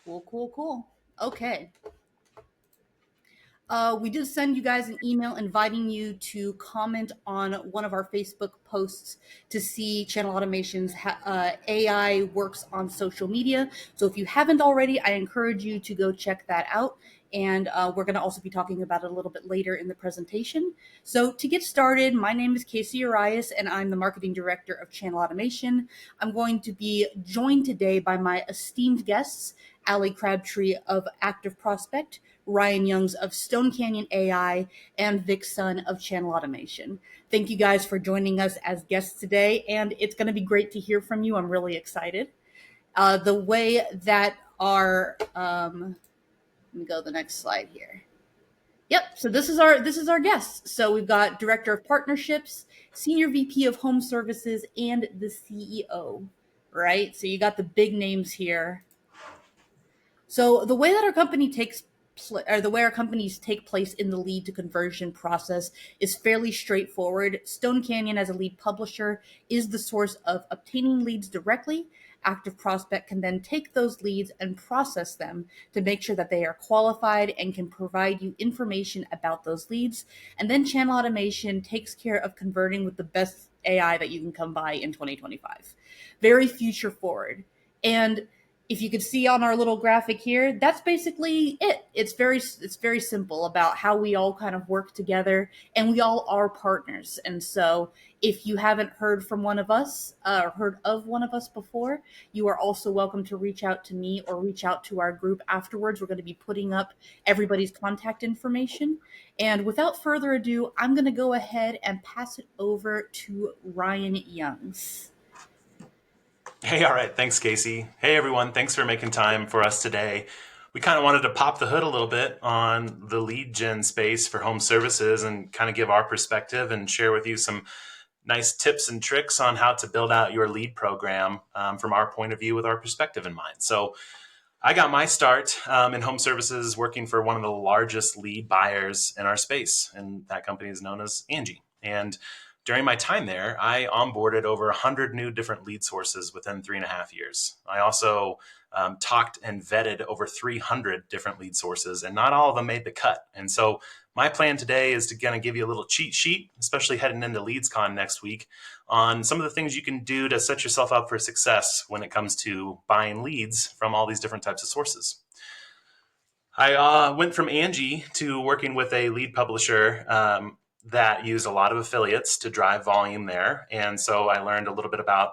Cool, cool, cool. Okay. We did send you guys an email inviting you to comment on one of our Facebook posts to see Channel Automation's AI works on social media. So if you haven't already, I encourage you to go check that out. And we're going to also be talking about it a little bit later in the presentation. So to get started, my name is Casey Arias, and I'm the Marketing Director of Channel Automation. I'm going to be joined today by my esteemed guests, Ali Crabtree of ActiveProspect, Ryan Youngs of Stone Canyon AI, and Vic Sun of Channel Automation. Thank you guys for joining us as guests today, and it's going to be great to hear from you. I'm really excited. The way that our let me go to the next slide here. Yep. So this is our guest. So we've got Director of Partnerships, Senior VP of Home Services, and the CEO. Right. So you got the big names here. So the way that our company the way our companies take place in the lead to conversion process is fairly straightforward. Stone Canyon, as a lead publisher, is the source of obtaining leads directly. Active Prospect can then take those leads and process them to make sure that they are qualified and can provide you information about those leads. And then Channel Automation takes care of converting with the best AI that you can come by in 2025. Very future forward. And if you could see on our little graphic here, that's basically it. It's very simple about how we all kind of work together, and we all are partners. And so, if you haven't heard from one of us or heard of one of us before, you are also welcome to reach out to me or reach out to our group afterwards. We're going to be putting up everybody's contact information. And without further ado, I'm going to go ahead and pass it over to Ryan Youngs. Hey, all right. Thanks, Casey. Hey, everyone. Thanks for making time for us today. We kind of wanted to pop the hood a little bit on the lead gen space for home services and kind of give our perspective and share with you some nice tips and tricks on how to build out your lead program from our point of view with our perspective in mind. So I got my start in home services working for one of the largest lead buyers in our space, and that company is known as Angie. And during my time there, I onboarded over 100 new different lead sources within 3.5 years. I also talked and vetted over 300 different lead sources, and not all of them made the cut. And so my plan today is to kind of give you a little cheat sheet, especially heading into LeadsCon next week, on some of the things you can do to set yourself up for success when it comes to buying leads from all these different types of sources. I went from Angie to working with a lead publisher that used a lot of affiliates to drive volume there. And so I learned a little bit about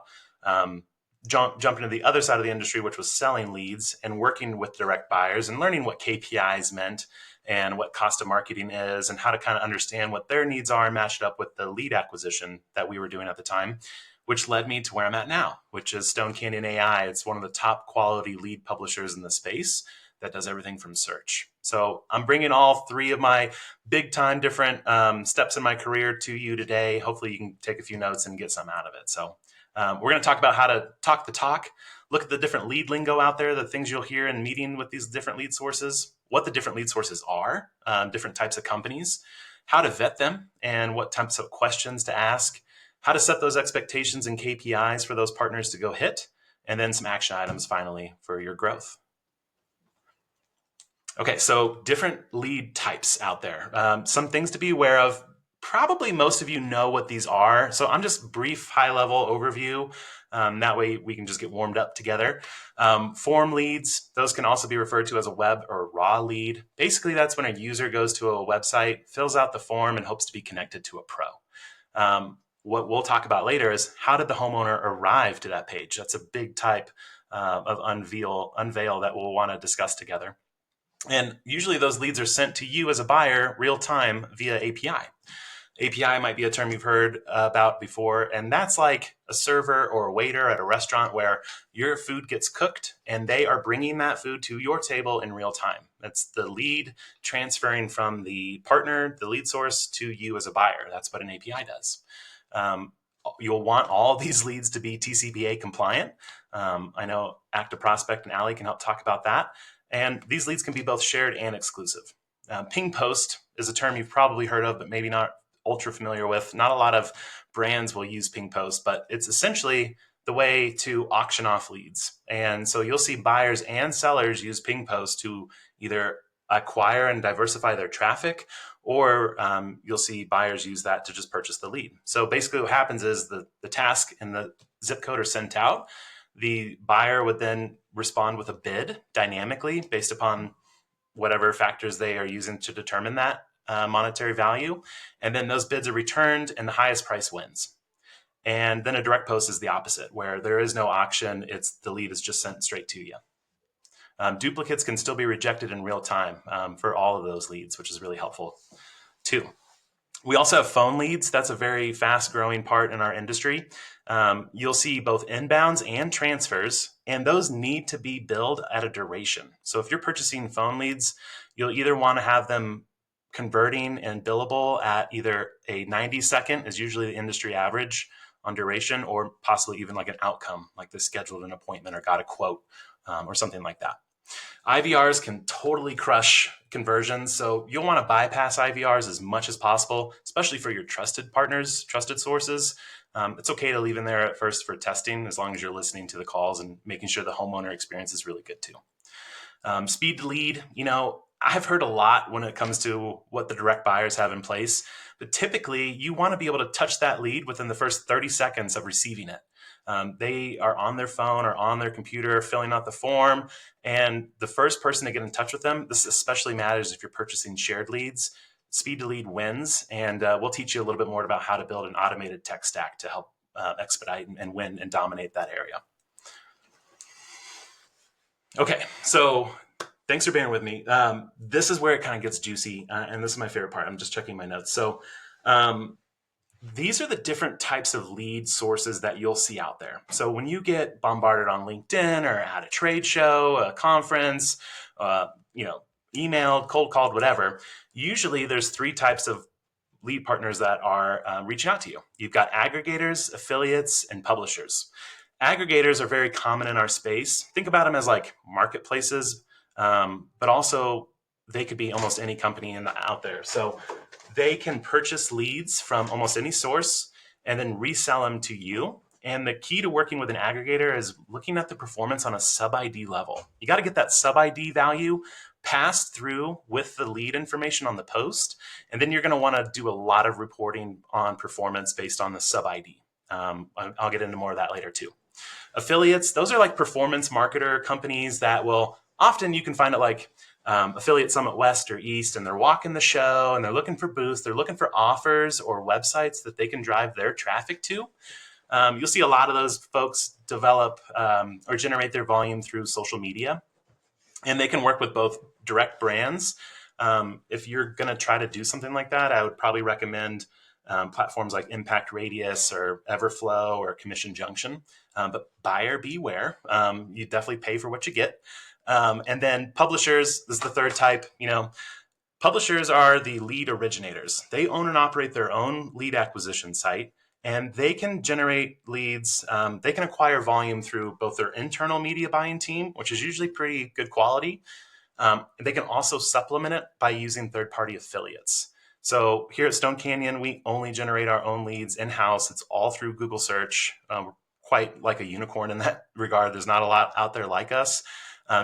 jumping to the other side of the industry, which was selling leads and working with direct buyers and learning what KPIs meant and what cost of marketing is and how to kind of understand what their needs are and match it up with the lead acquisition that we were doing at the time, which led me to where I'm at now, which is Stone Canyon AI. It's one of the top quality lead publishers in the space that does everything from search. So I'm bringing all three of my big time different steps in my career to you today. Hopefully you can take a few notes and get some out of it. So we're going to talk about how to talk the talk, look at the different lead lingo out there, the things you'll hear in meeting with these different lead sources, what the different lead sources are, different types of companies, how to vet them, and what types of questions to ask, how to set those expectations and KPIs for those partners to go hit, and then some action items finally for your growth. Okay, so different lead types out there. Some things to be aware of. Probably most of you know what these are. So I'm just brief high-level overview. That way we can just get warmed up together. Form leads, those can also be referred to as a web or raw lead. Basically, that's when a user goes to a website, fills out the form, and hopes to be connected to a pro. What we'll talk about later is how did the homeowner arrive to that page? That's a big type of unveil that we'll want to discuss together. And usually those leads are sent to you as a buyer real time via API. API might be a term you've heard about before, and that's like a server or a waiter at a restaurant where your food gets cooked and they are bringing that food to your table in real time. That's the lead transferring from the partner, the lead source, to you as a buyer. That's what an API does. You'll want all these leads to be TCPA compliant. I know ActiveProspect and Ali can help talk about that. And these leads can be both shared and exclusive. Ping post is a term you've probably heard of, but maybe not ultra familiar with. Not a lot of brands will use ping post, but it's essentially the way to auction off leads. And so you'll see buyers and sellers use ping posts to either acquire and diversify their traffic, or you'll see buyers use that to just purchase the lead. So basically what happens is the task and the zip code are sent out. The buyer would then respond with a bid dynamically based upon whatever factors they are using to determine that monetary value. And then those bids are returned and the highest price wins. And then a direct post is the opposite, where there is no auction. The lead is just sent straight to you. Duplicates can still be rejected in real time for all of those leads, which is really helpful too. We also have phone leads. That's a very fast growing part in our industry. You'll see both inbounds and transfers, and those need to be billed at a duration. So if you're purchasing phone leads, you'll either want to have them converting and billable at either a 90-second is usually the industry average on duration, or possibly even like an outcome, like they scheduled an appointment or got a quote or something like that. IVRs can totally crush conversions, so you'll want to bypass IVRs as much as possible, especially for your trusted partners, trusted sources. It's okay to leave in there at first for testing, as long as you're listening to the calls and making sure the homeowner experience is really good too. Speed to lead, I've heard a lot when it comes to what the direct buyers have in place, but typically you want to be able to touch that lead within the first 30 seconds of receiving it. They are on their phone or on their computer filling out the form, and the first person to get in touch with them, this especially matters if you're purchasing shared leads, speed to lead wins. And we'll teach you a little bit more about how to build an automated tech stack to help expedite and win and dominate that area. Okay, so thanks for bearing with me. This is where it kind of gets juicy, and this is my favorite part. I'm just checking my notes. So these are the different types of lead sources that you'll see out there. So when you get bombarded on LinkedIn or at a trade show, a conference, emailed, cold called, whatever, usually there's three types of lead partners that are reaching out to you. You've got aggregators, affiliates, and publishers. Aggregators are very common in our space. Think about them as like marketplaces, but also they could be almost any company out there. So they can purchase leads from almost any source and then resell them to you. And the key to working with an aggregator is looking at the performance on a sub-ID level. You got to get that sub-ID value passed through with the lead information on the post. And then you're going to want to do a lot of reporting on performance based on the sub-ID. I'll get into more of that later too. Affiliates, those are like performance marketer companies that will often, you can find it like Affiliate Summit West or East, and they're walking the show and they're looking for booths, they're looking for offers or websites that they can drive their traffic to. You'll see a lot of those folks develop or generate their volume through social media, and they can work with both direct brands. If you're going to try to do something like that, I would probably recommend platforms like Impact Radius or Everflow or Commission Junction. But buyer beware. You definitely pay for what you get. And then publishers, this is the third type. Publishers are the lead originators. They own and operate their own lead acquisition site, and they can generate leads. They can acquire volume through both their internal media buying team, which is usually pretty good quality. They can also supplement it by using third-party affiliates. So here at Stone Canyon, we only generate our own leads in-house. It's all through Google search. We're quite like a unicorn in that regard. There's not a lot out there like us.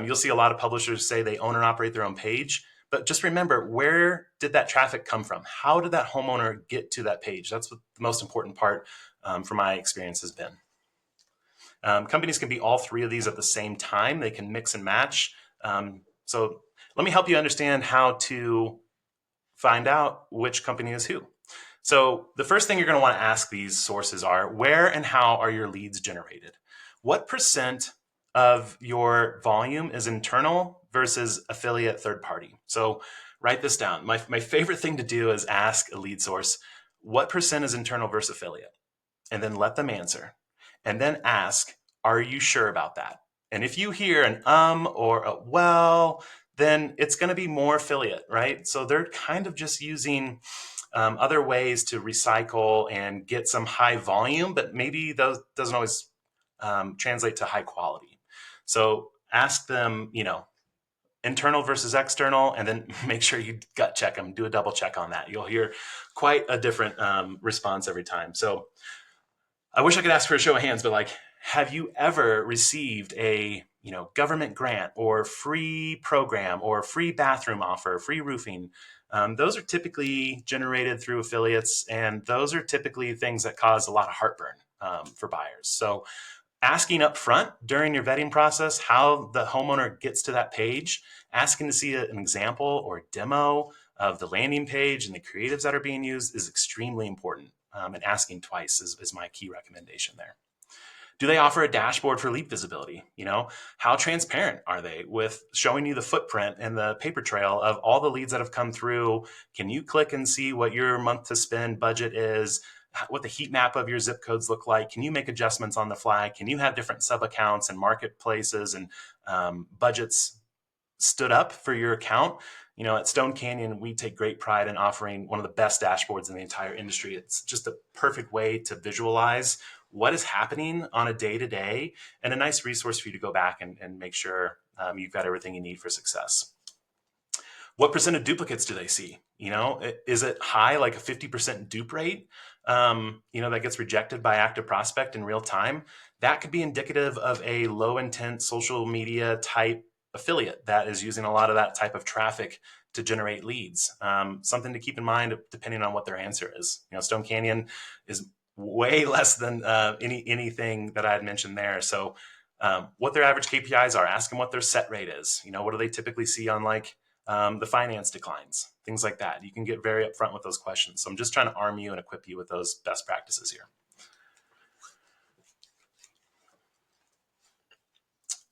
You'll see a lot of publishers say they own and operate their own page. But just remember, where did that traffic come from? How did that homeowner get to that page? That's what the most important part from my experience has been. Companies can be all three of these at the same time. They can mix and match. So let me help you understand how to find out which company is who. So the first thing you're going to want to ask these sources are, where and how are your leads generated? What percent of your volume is internal versus affiliate third party? So write this down. My favorite thing to do is ask a lead source, what percent is internal versus affiliate? And then let them answer. And then ask, are you sure about that? And if you hear an or a well, then it's going to be more affiliate, right? So they're kind of just using other ways to recycle and get some high volume, but maybe those doesn't always translate to high quality. So ask them, internal versus external, and then make sure you gut check them, do a double check on that. You'll hear quite a different response every time. So I wish I could ask for a show of hands, but have you ever received a government grant or free program or free bathroom offer, free roofing? Those are typically generated through affiliates, and those are typically things that cause a lot of heartburn for buyers. So asking up front during your vetting process how the homeowner gets to that page, asking to see an example or demo of the landing page and the creatives that are being used is extremely important. And asking twice is my key recommendation there. Do they offer a dashboard for lead visibility? How transparent are they with showing you the footprint and the paper trail of all the leads that have come through? Can you click and see what your month to spend budget is, what the heat map of your zip codes look like? Can you make adjustments on the fly? Can you have different sub accounts and marketplaces and budgets stood up for your account? At Stone Canyon, we take great pride in offering one of the best dashboards in the entire industry. It's just a perfect way to visualize what is happening on a day-to-day, and a nice resource for you to go back and make sure you've got everything you need for success. What percent of duplicates do they see? Is it high, like a 50% dupe rate, that gets rejected by ActiveProspect in real time? That could be indicative of a low intent social media type affiliate that is using a lot of that type of traffic to generate leads. Something to keep in mind depending on what their answer is. Stone Canyon is way less than anything that I had mentioned there. So what their average KPIs are, ask them what their set rate is. What do they typically see on the finance declines, things like that. You can get very upfront with those questions. So I'm just trying to arm you and equip you with those best practices here.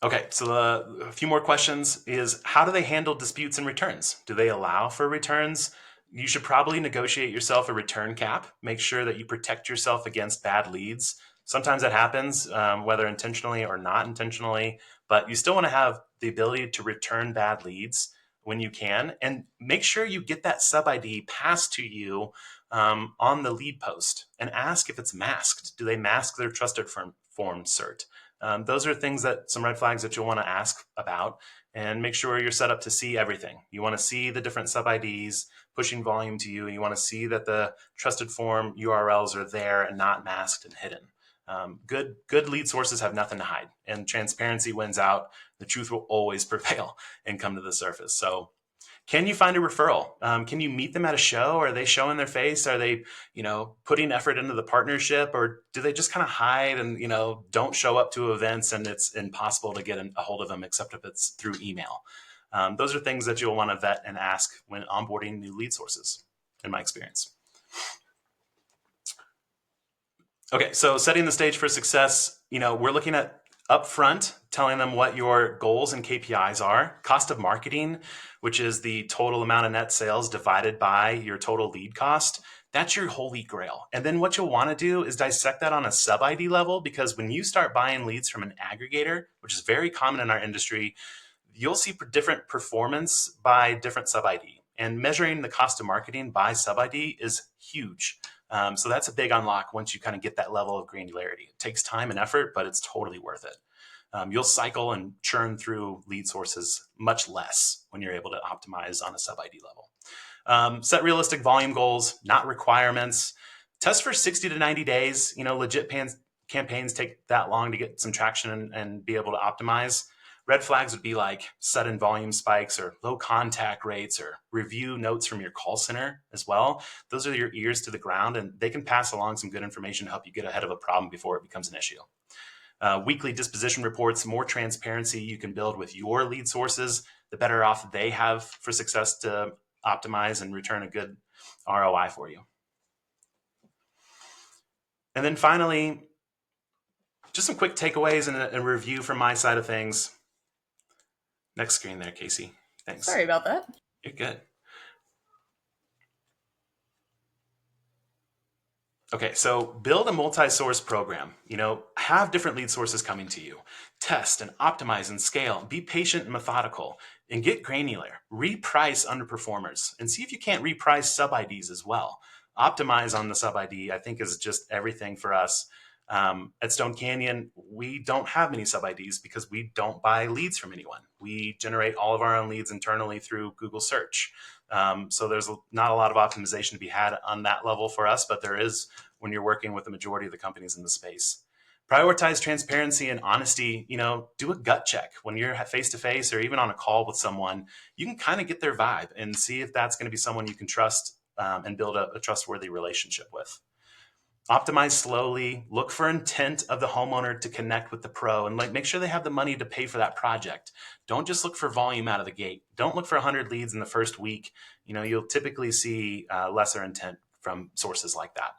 Okay, so a few more questions is, how do they handle disputes and returns? Do they allow for returns? You should probably negotiate yourself a return cap. Make sure that you protect yourself against bad leads. Sometimes that happens, whether intentionally or not intentionally, but you still want to have the ability to return bad leads when you can, and make sure you get that sub ID passed to you on the lead post, and ask if it's masked. Do they mask their trusted form cert? Those are things some red flags that you'll want to ask about, and make sure you're set up to see everything. You want to see the different sub IDs pushing volume to you, and you want to see that the trusted form URLs are there and not masked and hidden. Good lead sources have nothing to hide, and transparency wins out. The truth will always prevail and come to the surface. So can you find a referral? Can you meet them at a show? Are they showing their face? Are they, putting effort into the partnership, or do they just kind of hide and, don't show up to events and it's impossible to get a hold of them except if it's through email? Those are things that you'll want to vet and ask when onboarding new lead sources, in my experience. Okay, so setting the stage for success, we're looking at upfront telling them what your goals and KPIs are. Cost of marketing, which is the total amount of net sales divided by your total lead cost. That's your holy grail. And then what you'll want to do is dissect that on a sub ID level, because when you start buying leads from an aggregator, which is very common in our industry, you'll see different performance by different sub ID. And measuring the cost of marketing by sub ID is huge. So that's a big unlock once you kind of get that level of granularity. It takes time and effort, but it's totally worth it. You'll cycle and churn through lead sources much less when you're able to optimize on a sub ID level. Set realistic volume goals, not requirements. Test for 60 to 90 days. Legit campaigns take that long to get some traction and be able to optimize. Red flags would be like sudden volume spikes or low contact rates, or review notes from your call center as well. Those are your ears to the ground, and they can pass along some good information to help you get ahead of a problem before it becomes an issue. Weekly disposition reports, more transparency you can build with your lead sources, the better off they have for success to optimize and return a good ROI for you. And then finally, just some quick takeaways and a review from my side of things. Next screen there, Casey. Thanks. Sorry about that. You're good. Okay, so build a multi-source program. Have different lead sources coming to you. Test and optimize and scale. Be patient and methodical, and get granular. Reprice underperformers, and see if you can't reprice sub IDs as well. Optimize on the sub ID, I think, is just everything for us. At Stone Canyon, we don't have many sub IDs because we don't buy leads from anyone. We generate all of our own leads internally through Google search. So there's not a lot of optimization to be had on that level for us, but there is when you're working with the majority of the companies in the space. Prioritize transparency and honesty. Do a gut check when you're face to face or even on a call with someone. You can kind of get their vibe and see if that's going to be someone you can trust, and build a trustworthy relationship with. Optimize slowly. Look for intent of the homeowner to connect with the pro, and make sure they have the money to pay for that project. Don't just look for volume out of the gate. Don't look for 100 leads in the first week. You'll typically see lesser intent from sources like that.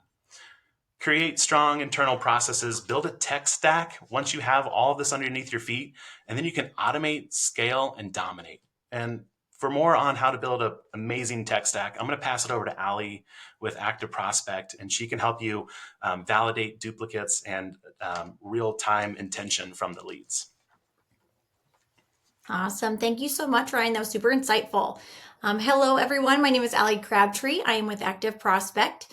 Create strong internal processes. Build a tech stack once you have all of this underneath your feet, and then you can automate, scale, and dominate. And for more on how to build an amazing tech stack, I'm going to pass it over to Ali with ActiveProspect, and she can help you validate duplicates and real-time intention from the leads. Awesome. Thank you so much, Ryan. That was super insightful. Hello, everyone. My name is Ali Crabtree. I am with ActiveProspect.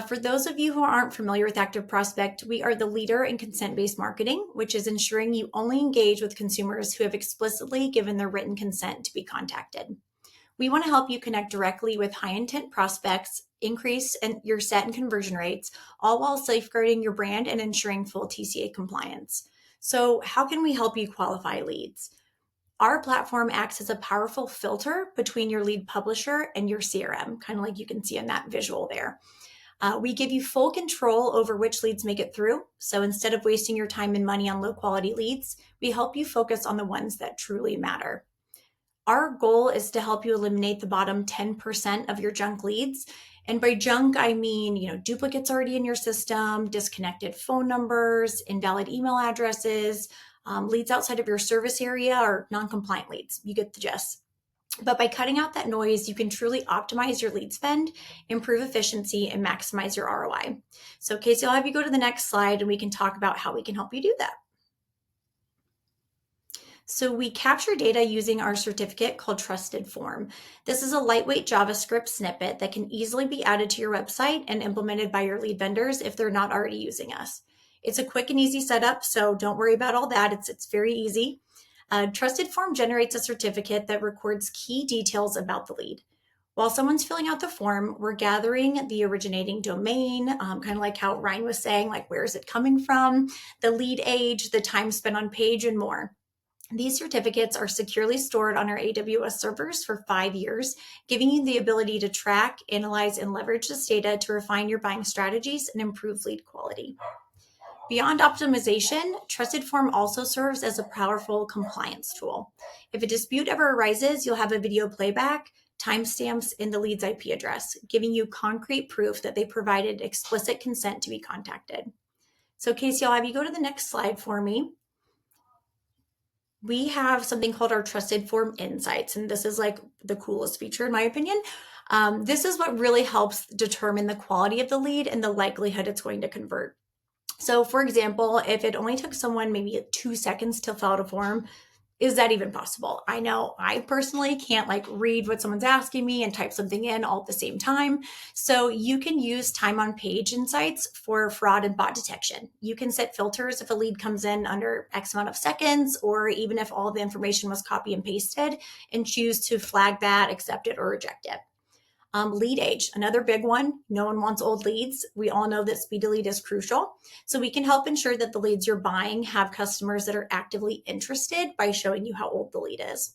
For those of you who aren't familiar with ActiveProspect, we are the leader in consent-based marketing, which is ensuring you only engage with consumers who have explicitly given their written consent to be contacted. We want to help you connect directly with high-intent prospects, increase your set and conversion rates, all while safeguarding your brand and ensuring full TCA compliance. So how can we help you qualify leads? Our platform acts as a powerful filter between your lead publisher and your CRM, kind of like you can see in that visual there. We give you full control over which leads make it through. So instead of wasting your time and money on low quality leads, we help you focus on the ones that truly matter. Our goal is to help you eliminate the bottom 10% of your junk leads. And by junk, I mean, duplicates already in your system, disconnected phone numbers, invalid email addresses, leads outside of your service area, or non-compliant leads. You get the gist. But by cutting out that noise, you can truly optimize your lead spend, improve efficiency, and maximize your ROI. So Casey, I'll have you go to the next slide and we can talk about how we can help you do that. So we capture data using our certificate called Trusted Form. This is a lightweight JavaScript snippet that can easily be added to your website and implemented by your lead vendors if they're not already using us. It's a quick and easy setup, so don't worry about all that. It's very easy. Trusted Form generates a certificate that records key details about the lead. While someone's filling out the form, we're gathering the originating domain, kind of like how Ryan was saying, like where is it coming from, the lead age, the time spent on page, and more. These certificates are securely stored on our AWS servers for 5 years, giving you the ability to track, analyze, and leverage this data to refine your buying strategies and improve lead quality. Beyond optimization, Trusted Form also serves as a powerful compliance tool. If a dispute ever arises, you'll have a video playback, timestamps, and the lead's IP address, giving you concrete proof that they provided explicit consent to be contacted. So Casey, I'll have you go to the next slide for me. We have something called our Trusted Form Insights, and this is like the coolest feature in my opinion. This is what really helps determine the quality of the lead and the likelihood it's going to convert. So for example, if it only took someone maybe 2 seconds to fill out a form, is that even possible? I know I personally can't read what someone's asking me and type something in all at the same time. So you can use time on page insights for fraud and bot detection. You can set filters if a lead comes in under X amount of seconds, or even if all the information was copy and pasted, and choose to flag that, accept it, or reject it. Lead age, another big one. No one wants old leads. We all know that speed to lead is crucial. So we can help ensure that the leads you're buying have customers that are actively interested by showing you how old the lead is.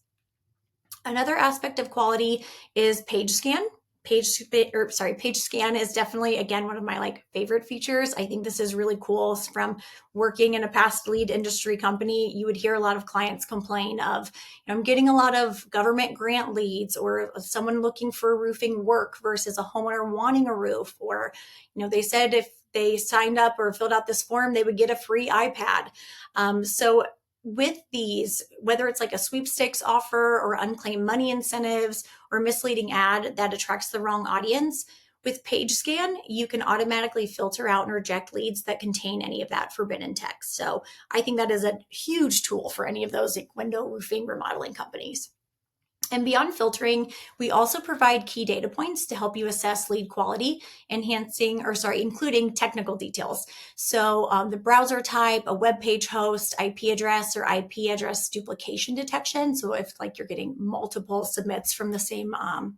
Another aspect of quality is page scan. Page scan is definitely, again, one of my favorite features. I think this is really cool. From working in a past lead industry company, you would hear a lot of clients complain of, I'm getting a lot of government grant leads, or someone looking for roofing work versus a homeowner wanting a roof, or, they said if they signed up or filled out this form, they would get a free iPad. So with these, whether it's a sweepstakes offer or unclaimed money incentives or misleading ad that attracts the wrong audience, with Page Scan, you can automatically filter out and reject leads that contain any of that forbidden text. So I think that is a huge tool for any of those window roofing remodeling companies. And beyond filtering, we also provide key data points to help you assess lead quality, including technical details. So the browser type, a web page host, IP address, or IP address duplication detection. So if you're getting multiple submits from the same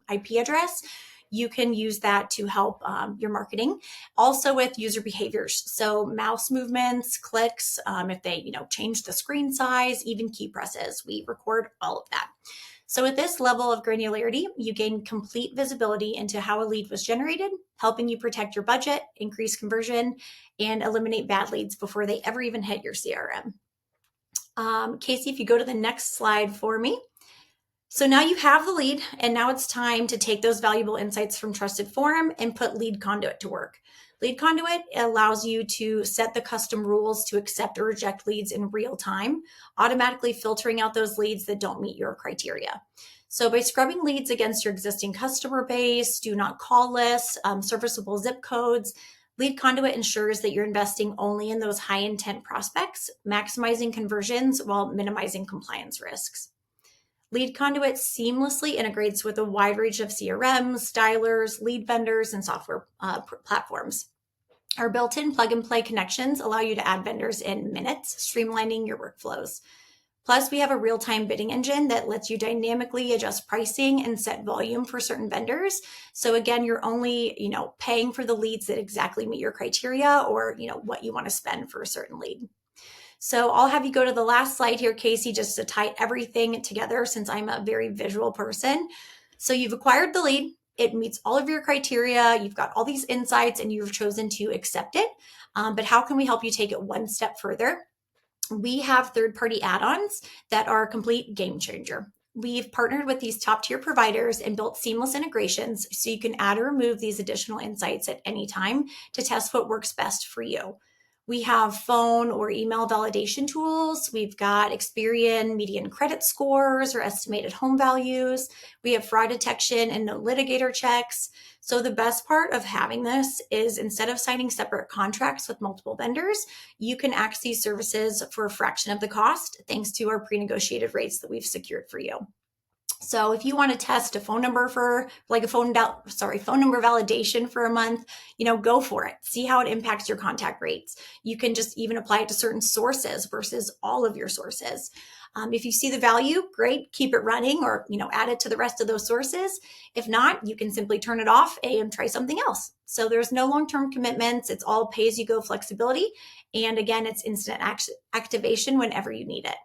IP address, you can use that to help your marketing. Also with user behaviors, so mouse movements, clicks, if they change the screen size, even key presses, we record all of that. So with this level of granularity, you gain complete visibility into how a lead was generated, helping you protect your budget, increase conversion, and eliminate bad leads before they ever even hit your CRM. Casey, if you go to the next slide for me. So now you have the lead, and now it's time to take those valuable insights from Trusted Forum and put Lead Conduit to work. Lead Conduit allows you to set the custom rules to accept or reject leads in real time, automatically filtering out those leads that don't meet your criteria. So by scrubbing leads against your existing customer base, do not call lists, serviceable zip codes, Lead Conduit ensures that you're investing only in those high intent prospects, maximizing conversions while minimizing compliance risks. Lead Conduit seamlessly integrates with a wide range of CRMs, stylers, lead vendors, and software platforms. Our built-in plug-and-play connections allow you to add vendors in minutes, streamlining your workflows. Plus, we have a real-time bidding engine that lets you dynamically adjust pricing and set volume for certain vendors. So again, you're only, paying for the leads that exactly meet your criteria or, what you want to spend for a certain lead. So I'll have you go to the last slide here, Casey, just to tie everything together since I'm a very visual person. So you've acquired the lead. It meets all of your criteria. You've got all these insights and you've chosen to accept it. But how can we help you take it one step further? We have third-party add-ons that are a complete game changer. We've partnered with these top-tier providers and built seamless integrations so you can add or remove these additional insights at any time to test what works best for you. We have phone or email validation tools. We've got Experian median credit scores or estimated home values. We have fraud detection and no litigator checks. So the best part of having this is instead of signing separate contracts with multiple vendors, you can access these services for a fraction of the cost thanks to our pre-negotiated rates that we've secured for you. So if you want to test a phone number for phone number validation for a month, go for it. See how it impacts your contact rates. You can just even apply it to certain sources versus all of your sources. If you see the value, great, keep it running or, add it to the rest of those sources. If not, you can simply turn it off and try something else. So there's no long-term commitments. It's all pay-as-you-go flexibility. And again, it's instant activation whenever you need it.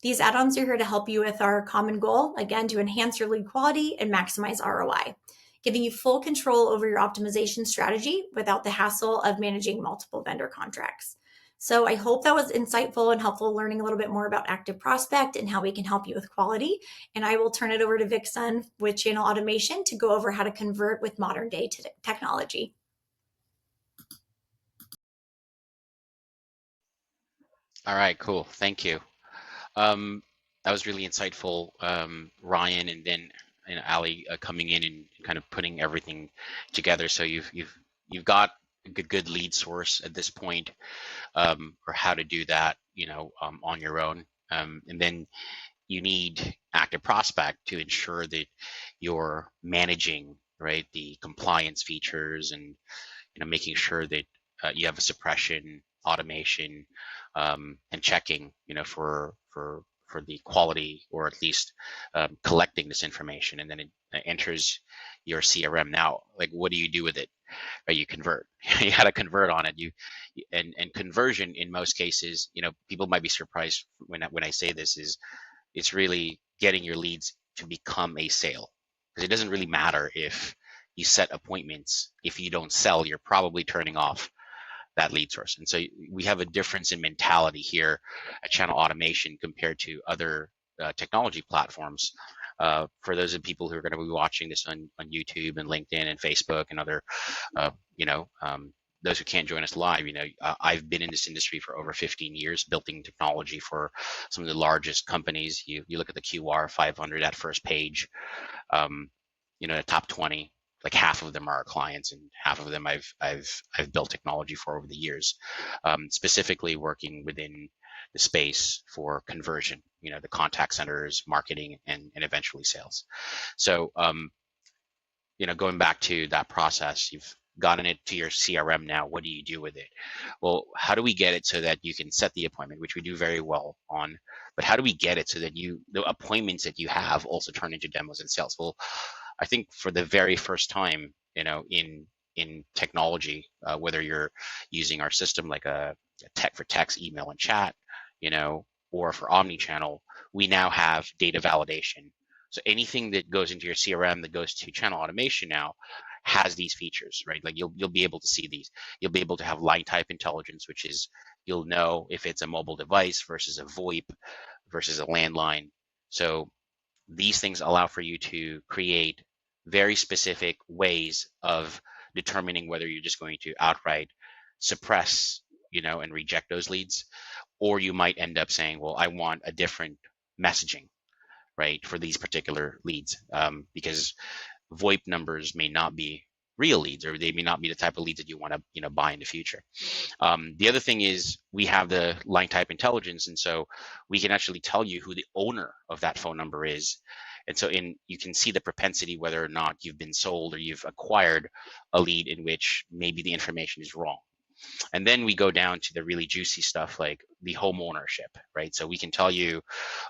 These add-ons are here to help you with our common goal, again, to enhance your lead quality and maximize ROI, giving you full control over your optimization strategy without the hassle of managing multiple vendor contracts. So I hope that was insightful and helpful learning a little bit more about ActiveProspect and how we can help you with quality. And I will turn it over to Vic Sun with Channel Automation to go over how to convert with modern day technology. All right, cool. Thank you. That was really insightful, Ryan, and then Ali coming in and kind of putting everything together. So you've got a good lead source at this point, or how to do that, on your own, and then you need ActiveProspect to ensure that you're managing the compliance features and making sure that you have a suppression, automation, and checking, for the quality, or at least collecting this information, and then it enters your CRM. Now, what do you do with it? You convert. You got to convert on it. And conversion in most cases, people might be surprised when I say this, is it's really getting your leads to become a sale, because it doesn't really matter if you set appointments. If you don't sell, you're probably turning off that lead source. And so we have a difference in mentality here at Channel Automation compared to other technology platforms. For those of people who are going to be watching this on YouTube and LinkedIn and Facebook and other, those who can't join us live, I've been in this industry for over 15 years, building technology for some of the largest companies. You look at the QR 500 at first page, the top 20. Like half of them are our clients, and half of them I've built technology for over the years, specifically working within the space for conversion, the contact centers, marketing, and eventually sales. So, going back to that process, you've gotten it to your CRM now. What do you do with it? Well, how do we get it so that you can set the appointment, which we do very well on, but how do we get it so that the appointments that you have also turn into demos and sales? Well, I think for the very first time, in technology, whether you're using our system like a tech for text, email, and chat, or for omni-channel, we now have data validation. So anything that goes into your CRM that goes to channel automation now has these features, right? Like you'll be able to see these. You'll be able to have line type intelligence, which is you'll know if it's a mobile device versus a VoIP versus a landline. So these things allow for you to create very specific ways of determining whether you're just going to outright suppress, and reject those leads, or you might end up saying, well, I want a different messaging, right, for these particular leads, because VoIP numbers may not be real leads, or they may not be the type of leads that you want to buy in the future. The other thing is we have the line type intelligence, and so we can actually tell you who the owner of that phone number is. And so you can see the propensity whether or not you've been sold or you've acquired a lead in which maybe the information is wrong. And then we go down to the really juicy stuff like the home ownership, right? So we can tell you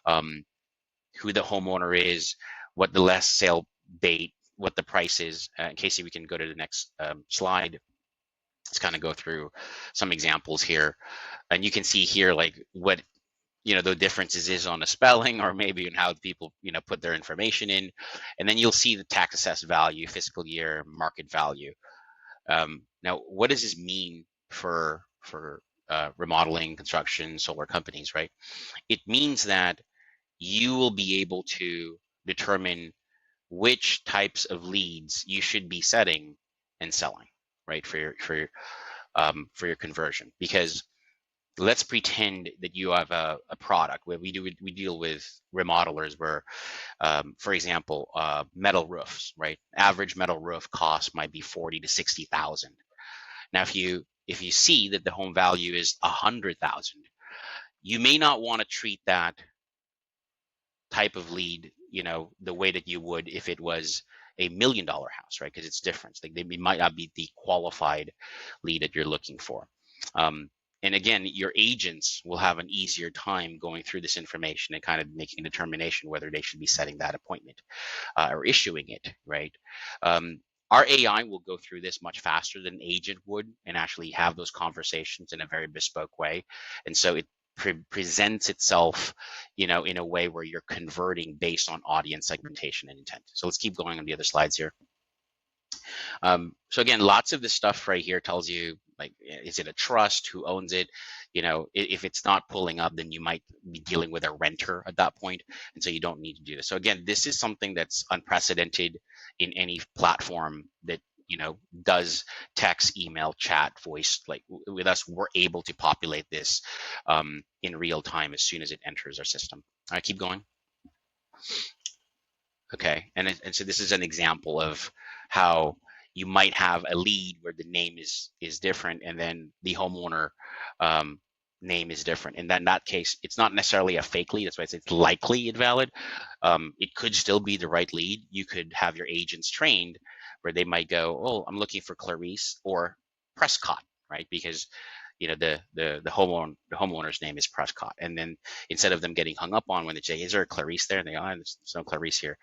who the homeowner is, what the last sale date, what the price is. Casey, we can go to the next slide. Let's kind of go through some examples here. And you can see here like what the differences is on the spelling, or maybe in how people put their information in. And then you'll see the tax assessed value, fiscal year, market value. Now, what does this mean for remodeling, construction, solar companies, right? It means that you will be able to determine which types of leads you should be setting and selling, right, for your conversion. Because let's pretend that you have a product where we deal with remodelers where, for example, metal roofs, right? Average metal roof cost might be 40 to 60,000. Now, if you see that the home value is 100,000, you may not want to treat that type of lead, the way that you would if it was a $1 million house, right? Because it's different. Like they might not be the qualified lead that you're looking for. And again, your agents will have an easier time going through this information and kind of making a determination whether they should be setting that appointment or issuing it, right? Our AI will go through this much faster than an agent would and actually have those conversations in a very bespoke way. And so it presents itself, in a way where you're converting based on audience segmentation and intent. So let's keep going on the other slides here. So again, lots of this stuff right here tells you, like, is it a trust? Who owns it? If it's not pulling up, then you might be dealing with a renter at that point, and so you don't need to do this. So again, this is something that's unprecedented in any platform that does text, email, chat, voice. Like with us, we're able to populate this in real time as soon as it enters our system. All right, keep going. Okay, and so this is an example of how you might have a lead where the name is different, and then the homeowner name is different. And then in that case, it's not necessarily a fake lead. That's why I say it's likely invalid. It could still be the right lead. You could have your agents trained where they might go, oh, I'm looking for Clarice or Prescott, right? Because the homeowner's name is Prescott. And then instead of them getting hung up on when they say, is there a Clarice there? And they go, oh, there's no Clarice here.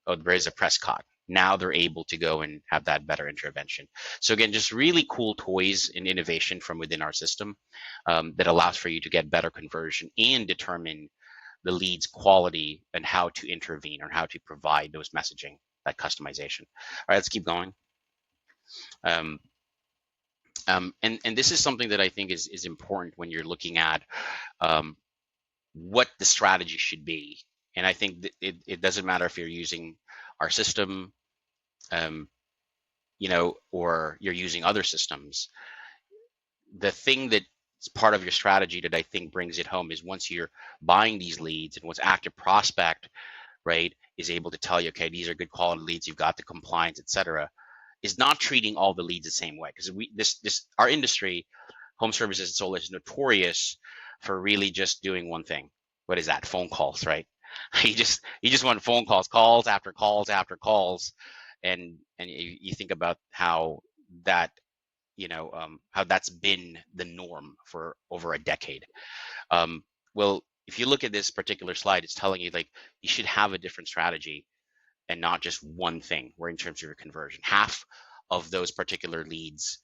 Oh, there is a Prescott. Now they're able to go and have that better intervention. So again, just really cool toys and innovation from within our system that allows for you to get better conversion and determine the lead's quality and how to intervene or how to provide those messaging, that customization. All right, let's keep going. And this is something that I think is important when you're looking at what the strategy should be. And I think that it doesn't matter if you're using our system, or you're using other systems. The thing that's part of your strategy that I think brings it home is once you're buying these leads, and once ActiveProspect, right, is able to tell you, okay, these are good quality leads, you've got the compliance, etc., is not treating all the leads the same way. Because our industry, home services and solar, is notorious for really just doing one thing. What is that? Phone calls, right? You just want phone calls after calls after calls, and you think about how that how that's been the norm for over a decade. Well, if you look at this particular slide, it's telling you like you should have a different strategy and not just one thing, where in terms of your conversion, half of those particular leads,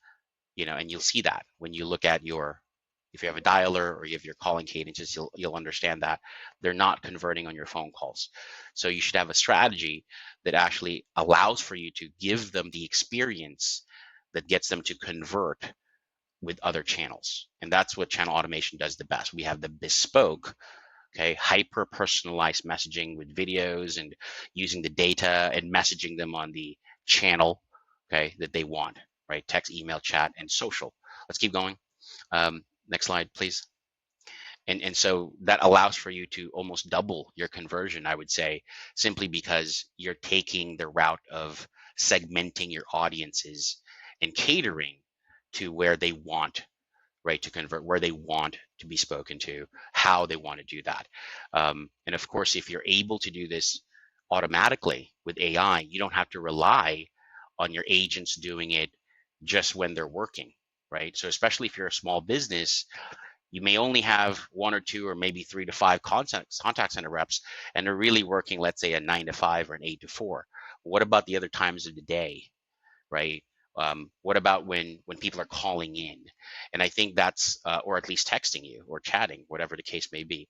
and you'll see that when you look at if you have a dialer or you have your calling cadences, you'll understand that they're not converting on your phone calls. So you should have a strategy that actually allows for you to give them the experience that gets them to convert with other channels. And that's what channel automation does the best. We have the bespoke, okay, hyper personalized messaging with videos and using the data and messaging them on the channel, okay, that they want, right? Text, email, chat, and social. Let's keep going. Next slide, please. And so that allows for you to almost double your conversion, I would say, simply because you're taking the route of segmenting your audiences and catering to where they want, right, to convert, where they want to be spoken to, how they want to do that. And of course, if you're able to do this automatically with AI, you don't have to rely on your agents doing it just when they're working, right? So especially if you're a small business, you may only have 1 or 2 or maybe 3 to 5 contact center reps, and they're really working, let's say, a 9 to 5 or an 8 to 4. What about the other times of the day, right? What about when people are calling in? And I think that's, or at least texting you or chatting, whatever the case may be.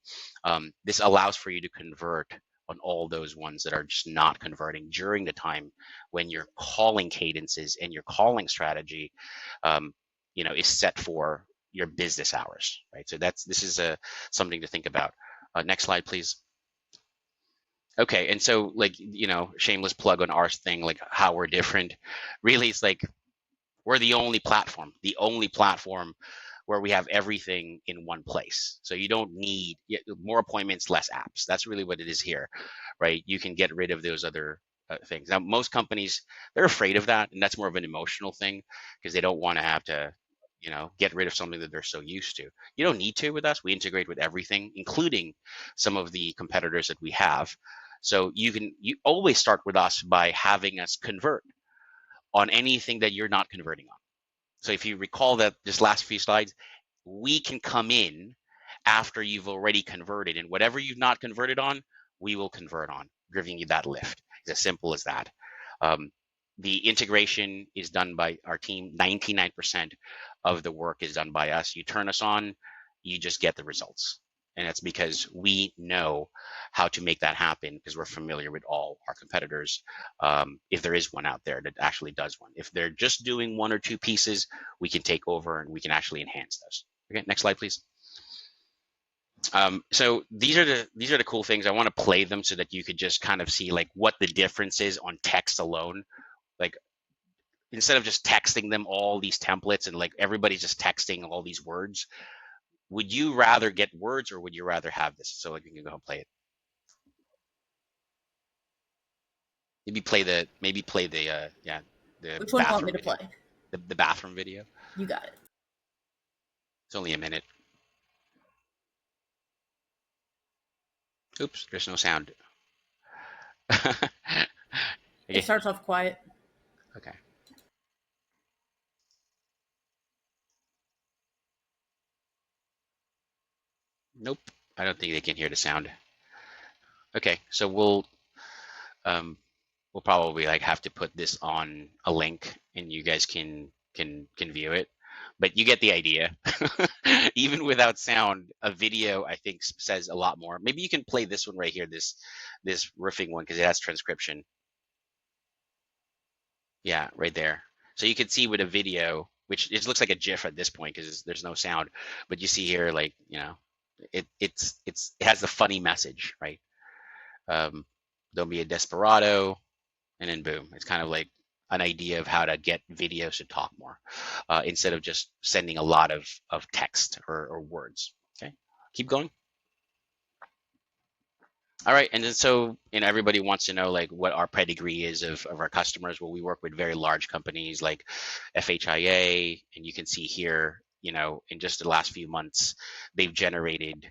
This allows for you to convert on all those ones that are just not converting during the time when your calling cadences and your calling strategy, is set for your business hours, right? So this is something to think about. Next slide, please. Okay, and so shameless plug on our thing, like how we're different. Really, it's like we're the only platform where we have everything in one place. So you don't need more appointments, less apps. That's really what it is here, right? You can get rid of those other things. Now, most companies, they're afraid of that, and that's more of an emotional thing because they don't want to have to, get rid of something that they're so used to. You don't need to with us. We integrate with everything, including some of the competitors that we have. So you always start with us by having us convert on anything that you're not converting on. So if you recall that this last few slides, we can come in after you've already converted, and whatever you've not converted on, we will convert on, giving you that lift. It's as simple as that. The integration is done by our team. 99% of the work is done by us. You turn us on, you just get the results. And that's because we know how to make that happen because we're familiar with all our competitors. If there is one out there that actually does one. If they're just doing 1 or 2 pieces, we can take over and we can actually enhance those. Okay, next slide, please. So these are the cool things. I want to play them so that you could just kind of see like what the difference is on text alone. Like instead of just texting them all these templates and like everybody's just texting all these words, would you rather get words or would you rather have this? So like you can go and play it. Maybe play the the Which one do you want bathroom me to video. play? The bathroom video. You got it. It's only a minute. Oops, there's no sound. Okay. It starts off quiet. Okay. Nope. I don't think they can hear the sound. Okay, so we'll probably like have to put this on a link and you guys can view it. But you get the idea. Even without sound, a video I think says a lot more. Maybe you can play this one right here, this roofing one, because it has transcription. Yeah, right there. So you can see with a video, which it looks like a GIF at this point because there's no sound, but you see here, like, it has the funny message, right? Don't be a desperado, and then boom, it's kind of like an idea of how to get videos to talk more instead of just sending a lot of text or words. Okay, keep going. All right, and then so everybody wants to know like what our pedigree is of our customers. Well, we work with very large companies like FHIA, and you can see here, in just the last few months, they've generated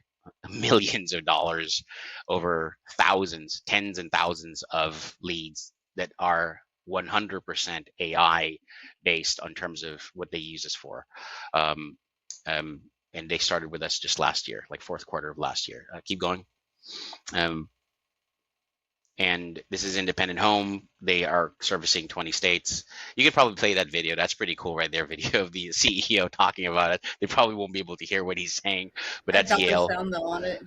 millions of dollars over thousands, tens and thousands of leads that are 100% AI based on terms of what they use us for. And they started with us just last year, like fourth quarter of last year. Keep going. And this is independent home. They are servicing 20 states. You could probably play that video. That's pretty cool right there, video of the CEO talking about it. They probably won't be able to hear what he's saying, but I that's got the Yale. sound though on it.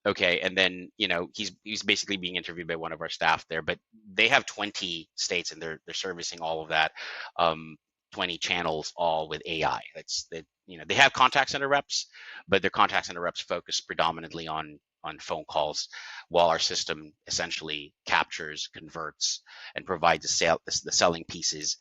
Okay, and then he's basically being interviewed by one of our staff there, but they have 20 states and they're servicing all of that, 20 channels all with AI. That's that they have contact center reps, but their contact center reps focus predominantly on phone calls, while our system essentially captures, converts, and provides the selling pieces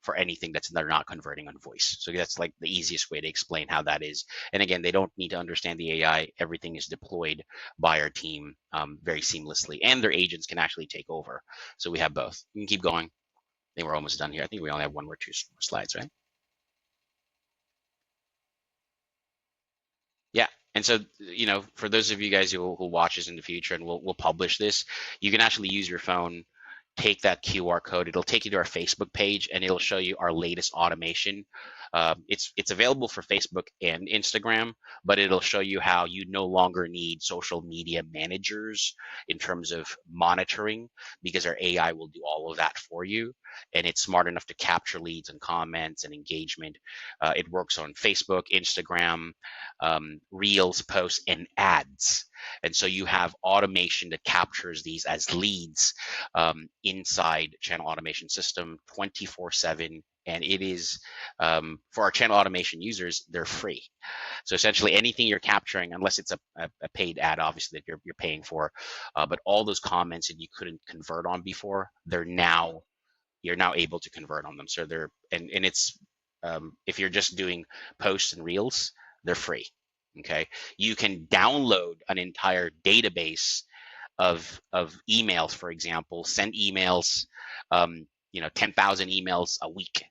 for anything they're not converting on voice. So that's like the easiest way to explain how that is. And again, they don't need to understand the AI. Everything is deployed by our team very seamlessly, and their agents can actually take over. So we have both. You can keep going. I think we're almost done here. I think we only have one or two slides, right? Yeah. And so, for those of you guys who watch this in the future, and we'll publish this, you can actually use your phone, take that QR code. It'll take you to our Facebook page, and it'll show you our latest automation. It's available for Facebook and Instagram, but it'll show you how you no longer need social media managers in terms of monitoring, because our AI will do all of that for you, and it's smart enough to capture leads and comments and engagement. It works on Facebook, Instagram, Reels, posts, and ads. And so you have automation that captures these as leads inside channel automation system 24/7. And it is, for our channel automation users, they're free. So essentially anything you're capturing, unless it's a paid ad, obviously, that you're paying for, but all those comments that you couldn't convert on before, you're now able to convert on them. So and it's, if you're just doing posts and reels, they're free. Okay. You can download an entire database of emails, for example, send emails, 10,000 emails a week,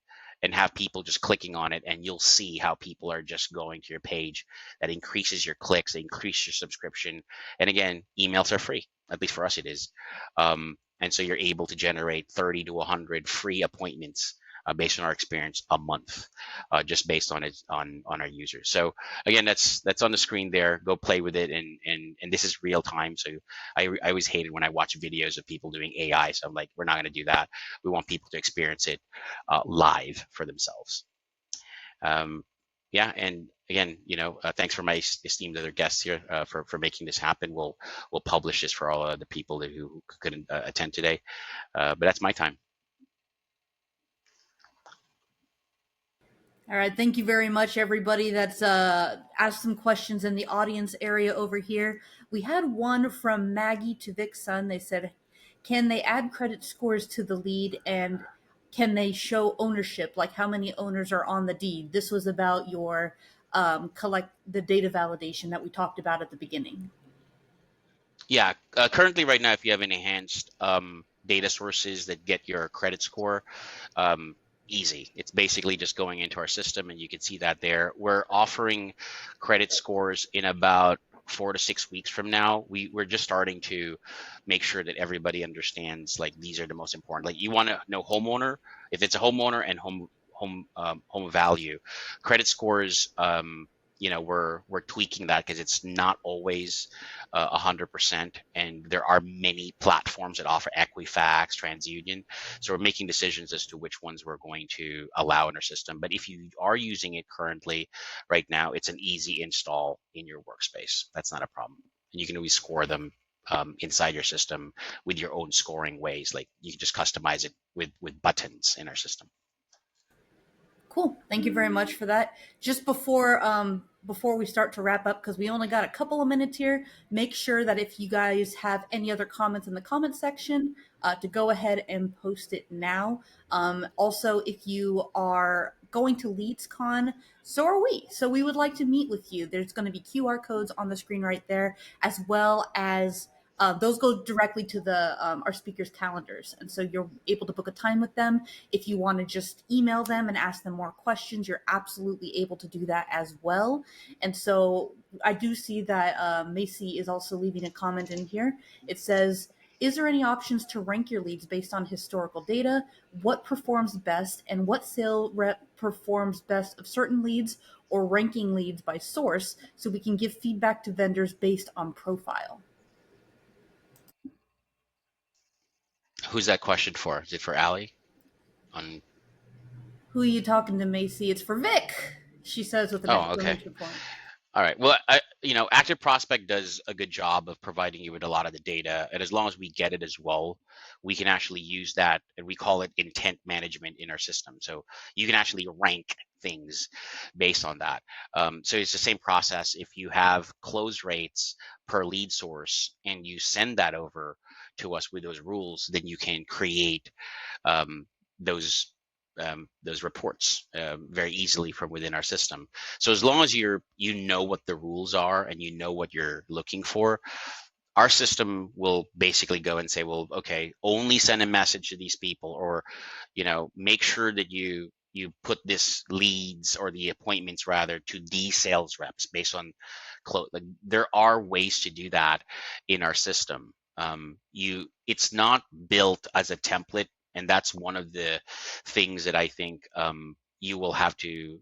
and have people just clicking on it, and you'll see how people are just going to your page. That increases your clicks, they increase your subscription. And again, emails are free, at least for us it is. And so you're able to generate 30 to 100 free appointments based on our experience a month, just based on our users. So again, that's on the screen there. Go play with it, and this is real time. So I always hate it when I watch videos of people doing AI. So I'm like, we're not going to do that. We want people to experience it live for themselves. Yeah, and again, thanks for my esteemed other guests here for making this happen. We'll publish this for all the people who couldn't attend today. But that's my time. All right, thank you very much, everybody that's asked some questions in the audience area over here. We had one from Maggie to Vic's son. They said, can they add credit scores to the lead, and can they show ownership, like how many owners are on the deed? This was about your the data validation that we talked about at the beginning. Yeah, currently right now, if you have enhanced data sources that get your credit score, easy. It's basically just going into our system, and you can see that there. We're offering credit scores in about 4 to 6 weeks from now. We're just starting to make sure that everybody understands, like, these are the most important. Like, you want to know homeowner, if it's a homeowner, and home value. Credit scores, we're tweaking that because it's not always 100%, and there are many platforms that offer Equifax, TransUnion. So we're making decisions as to which ones we're going to allow in our system. But if you are using it currently, right now, it's an easy install in your workspace. That's not a problem. And you can always score them inside your system with your own scoring ways. Like, you can just customize it with buttons in our system. Cool. Thank you very much for that. Just before we start to wrap up, because we only got a couple of minutes here, make sure that if you guys have any other comments in the comment section, to go ahead and post it now. Also, if you are going to LeadsCon, so are we. So we would like to meet with you. There's going to be QR codes on the screen right there, as well as those go directly to our speakers' calendars. And so you're able to book a time with them. If you want to just email them and ask them more questions, you're absolutely able to do that as well. And so I do see that Macy is also leaving a comment in here. It says, is there any options to rank your leads based on historical data? What performs best, and what sale rep performs best of certain leads, or ranking leads by source, so we can give feedback to vendors based on profile? Who's that question for? Is it for Ali? On Who are you talking to, Macy? It's for Vic, she says with an Oh, okay. exclamation point. All right. Well, Active Prospect does a good job of providing you with a lot of the data, and as long as we get it as well, we can actually use that, and we call it intent management in our system. So you can actually rank things based on that. So it's the same process. If you have close rates per lead source and you send that over to us with those rules, then you can create um, those reports very easily from within our system. So as long as you know what the rules are and you know what you're looking for, our system will basically go and say, well, okay, only send a message to these people, or make sure that you put this leads or the appointments rather to these sales reps based on like, there are ways to do that in our system. It's not built as a template, and that's one of the things that I think you will have to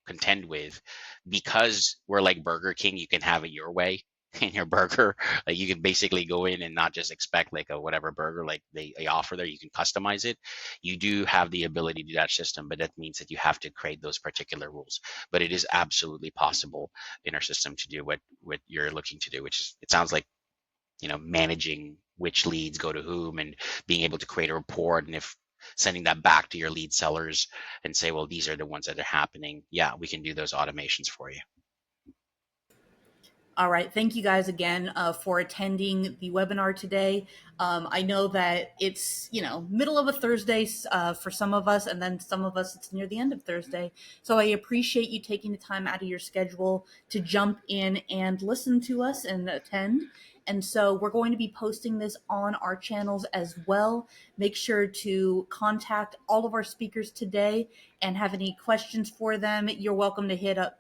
contend with, because we're like Burger King. You can have it your way in your burger. Like, you can basically go in and not just expect like a whatever burger like they offer there. You can customize it. You do have the ability to do that system, but that means that you have to create those particular rules. But it is absolutely possible in our system to do what you're looking to do, which is, it sounds like, managing which leads go to whom and being able to create a report, and if sending that back to your lead sellers and say, well, these are the ones that are happening. Yeah, we can do those automations for you. All right. Thank you guys again for attending the webinar today. I know that it's, middle of a Thursday for some of us, and then some of us, it's near the end of Thursday. So I appreciate you taking the time out of your schedule to jump in and listen to us and attend. And so we're going to be posting this on our channels as well. Make sure to contact all of our speakers today and have any questions for them. You're welcome to hit up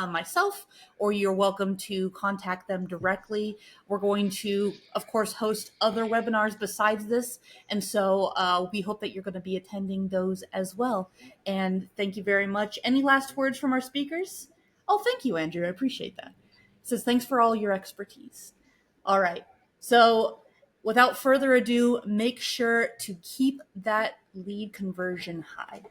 myself, or you're welcome to contact them directly. We're going to, of course, host other webinars besides this. And so we hope that you're going to be attending those as well. And thank you very much. Any last words from our speakers? Oh, thank you, Andrew. I appreciate that. It says, thanks for all your expertise. All right. So without further ado, make sure to keep that lead conversion high.